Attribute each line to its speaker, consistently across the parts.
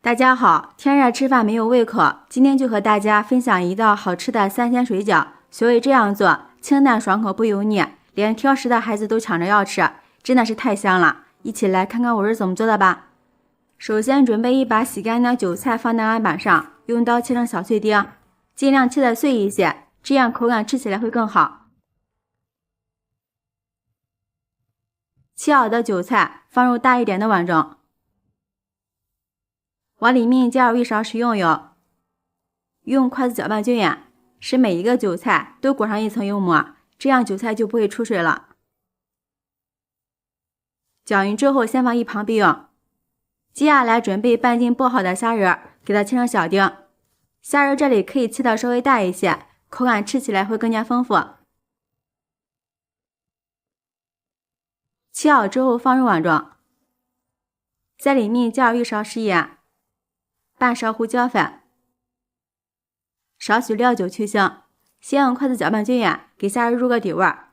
Speaker 1: 大家好，天热吃饭没有胃口，今天就和大家分享一道好吃的三鲜水饺。学会这样做，清淡爽口不油腻，连挑食的孩子都抢着要吃，真的是太香了。一起来看看我是怎么做的吧。首先准备一把洗干净的韭菜放在案板上，用刀切成小碎丁，尽量切得碎一些，这样口感吃起来会更好。切好的韭菜放入大一点的碗中，往里面加入1勺食用油，用筷子搅拌均匀，使每一个韭菜都裹上一层油膜，这样韭菜就不会出水了。搅匀之后先放一旁备用。接下来准备半斤剥好的虾仁，给它切成小丁。虾仁这里可以切的稍微大一些，口感吃起来会更加丰富。切好之后放入碗中，在里面加入1勺食盐，半勺胡椒粉，少许料酒去腥，先用筷子搅拌均匀，给虾仁入个底味儿。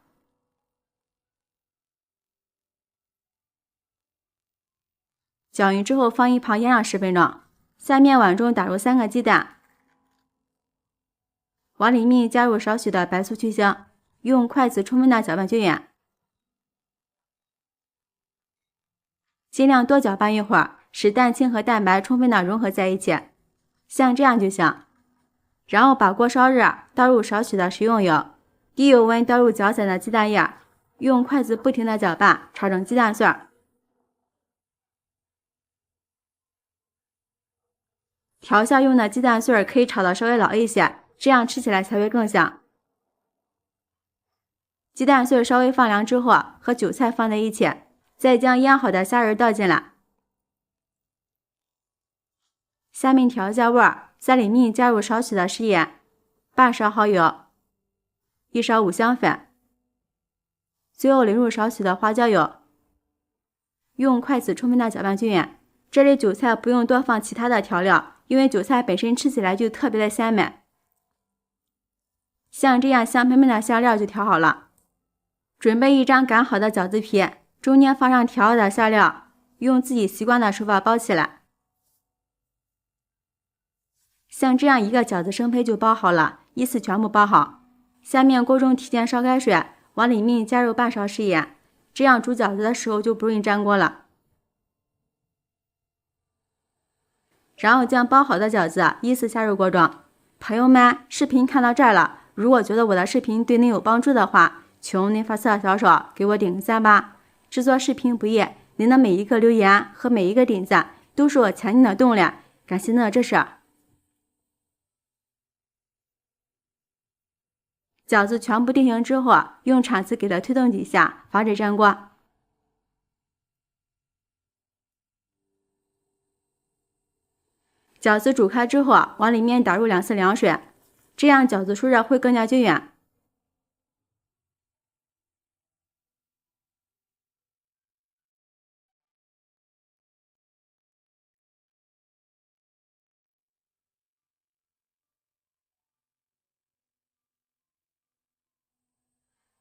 Speaker 1: 搅匀之后放一旁腌上10分钟。下面碗中打入3个鸡蛋，往里面加入少许的白醋去腥，用筷子充分的搅拌均匀。尽量多搅拌一会儿，使蛋清和蛋白充分的融合在一起，像这样就行。然后把锅烧热，倒入少许的食用油，低油温倒入搅散的鸡蛋液，用筷子不停的搅拌，炒成鸡蛋碎儿。调馅用的鸡蛋碎可以炒的稍微老一些，这样吃起来才会更香。鸡蛋碎稍微放凉之后，和韭菜放在一起，再将腌好的虾仁倒进来。下面调一下味儿，在里面加入少许的食盐，半勺蚝油，1勺五香粉，最后淋入少许的花椒油，用筷子充分的搅拌均匀。这里韭菜不用多放其他的调料，因为韭菜本身吃起来就特别的鲜美。像这样香喷喷的馅料就调好了。准备一张擀好的饺子皮，中间放上调好的馅料，用自己习惯的手法包起来。像这样一个饺子生胚就包好了，依次全部包好。下面锅中提前烧开水，往里面加入半勺食盐，这样煮饺子的时候就不容易粘锅了。然后将包好的饺子依次下入锅中。朋友们，视频看到这儿了，如果觉得我的视频对您有帮助的话，请您发色小手给我点个赞吧。制作视频不易，您的每一个留言和每一个点赞都是我前进的动力，感谢您的支持。饺子全部定型之后，用铲子给它推动几下，防止粘锅。饺子煮开之后，往里面打入2次凉水，这样饺子熟热会更加均匀。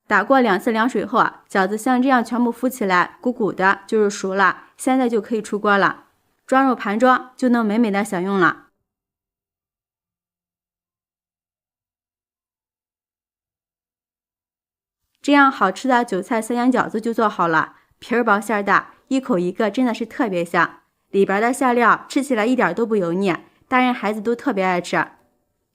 Speaker 1: 打过2次凉水后，饺子像这样全部浮起来，鼓鼓的，就是熟了。现在就可以出锅了，装入盘中就能美美的享用了。这样好吃的韭菜三鲜饺子就做好了，皮儿薄馅大，一口一个，真的是特别香。里边的馅料吃起来一点都不油腻，大人孩子都特别爱吃。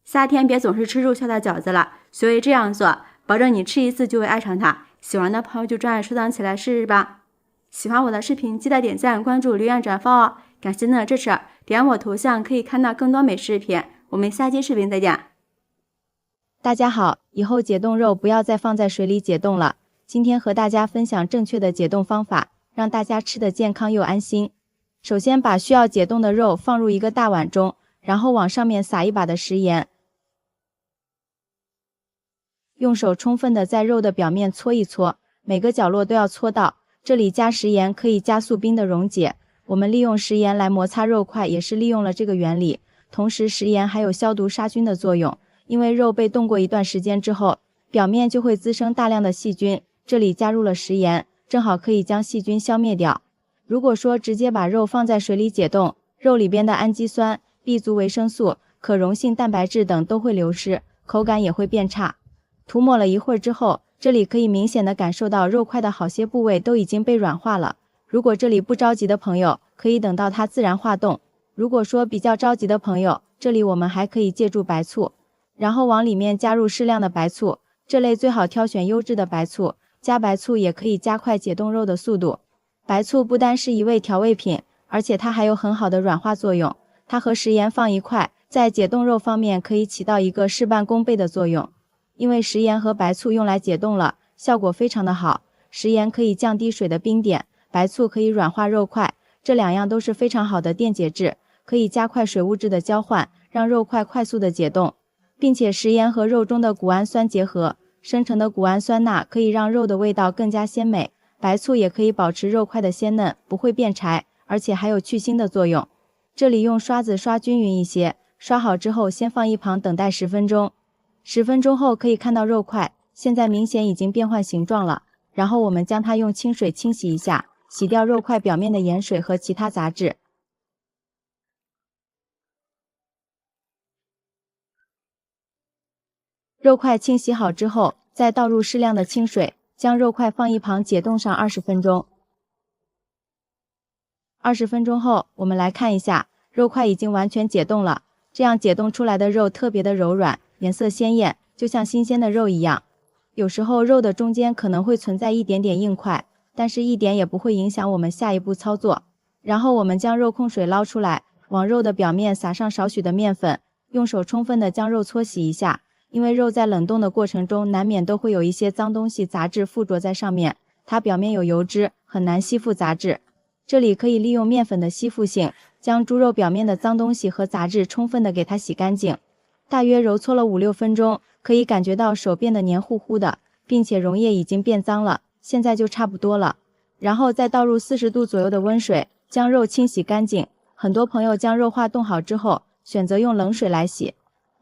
Speaker 1: 夏天别总是吃肉馅的饺子了，学会这样做，保证你吃一次就会爱上它。喜欢的朋友就抓紧收藏起来试试吧。喜欢我的视频，记得点赞、关注、留言、转发哦！感谢您的支持，点我头像可以看到更多美食视频。我们下期视频再见。
Speaker 2: 大家好，以后解冻肉不要再放在水里解冻了。今天和大家分享正确的解冻方法，让大家吃得健康又安心。首先把需要解冻的肉放入一个大碗中，然后往上面撒一把的食盐，用手充分的在肉的表面搓一搓，每个角落都要搓到。这里加食盐可以加速冰的溶解，我们利用食盐来摩擦肉块也是利用了这个原理。同时食盐还有消毒杀菌的作用，因为肉被冻过一段时间之后，表面就会滋生大量的细菌，这里加入了食盐，正好可以将细菌消灭掉。如果说直接把肉放在水里解冻，肉里边的氨基酸、B 族维生素、可溶性蛋白质等都会流失，口感也会变差。涂抹了一会儿之后，这里可以明显的感受到肉块的好些部位都已经被软化了。如果这里不着急的朋友，可以等到它自然化冻。如果说比较着急的朋友，这里我们还可以借助白醋，然后往里面加入适量的白醋，这类最好挑选优质的白醋，加白醋也可以加快解冻肉的速度。白醋不单是一味调味品，而且它还有很好的软化作用，它和食盐放一块，在解冻肉方面可以起到一个事半功倍的作用。因为食盐和白醋用来解冻了，效果非常的好。食盐可以降低水的冰点，白醋可以软化肉块，这两样都是非常好的电解质，可以加快水物质的交换，让肉块快速的解冻。并且食盐和肉中的谷氨酸结合，生成的谷氨酸钠可以让肉的味道更加鲜美。白醋也可以保持肉块的鲜嫩，不会变柴，而且还有去腥的作用。这里用刷子刷均匀一些，刷好之后先放一旁等待10分钟。10分钟后可以看到肉块现在明显已经变换形状了，然后我们将它用清水清洗一下，洗掉肉块表面的盐水和其他杂质。肉块清洗好之后，再倒入适量的清水，将肉块放一旁解冻上20分钟。20分钟后，我们来看一下，肉块已经完全解冻了。这样解冻出来的肉特别的柔软，颜色鲜艳，就像新鲜的肉一样。有时候肉的中间可能会存在一点点硬块，但是一点也不会影响我们下一步操作。然后我们将肉控水捞出来，往肉的表面撒上少许的面粉，用手充分的将肉搓洗一下。因为肉在冷冻的过程中难免都会有一些脏东西杂质附着在上面，它表面有油脂，很难吸附杂质。这里可以利用面粉的吸附性，将猪肉表面的脏东西和杂质充分的给它洗干净。大约揉搓了5-6分钟，可以感觉到手变得黏糊糊的，并且溶液已经变脏了，现在就差不多了。然后再倒入40度左右的温水，将肉清洗干净。很多朋友将肉化冻好之后，选择用冷水来洗。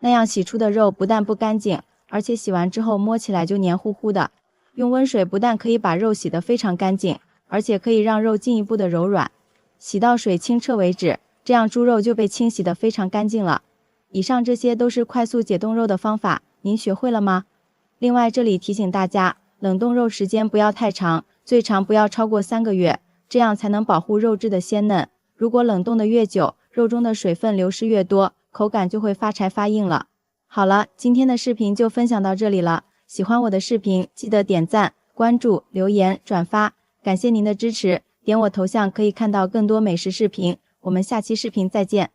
Speaker 2: 那样洗出的肉不但不干净，而且洗完之后摸起来就黏糊糊的。用温水不但可以把肉洗得非常干净，而且可以让肉进一步的柔软。洗到水清澈为止，这样猪肉就被清洗得非常干净了。以上这些都是快速解冻肉的方法，您学会了吗？另外这里提醒大家，冷冻肉时间不要太长，最长不要超过3个月，这样才能保护肉质的鲜嫩。如果冷冻的越久，肉中的水分流失越多，口感就会发柴发硬了。好了，今天的视频就分享到这里了。喜欢我的视频，记得点赞、关注、留言、转发，感谢您的支持。点我头像可以看到更多美食视频。我们下期视频再见。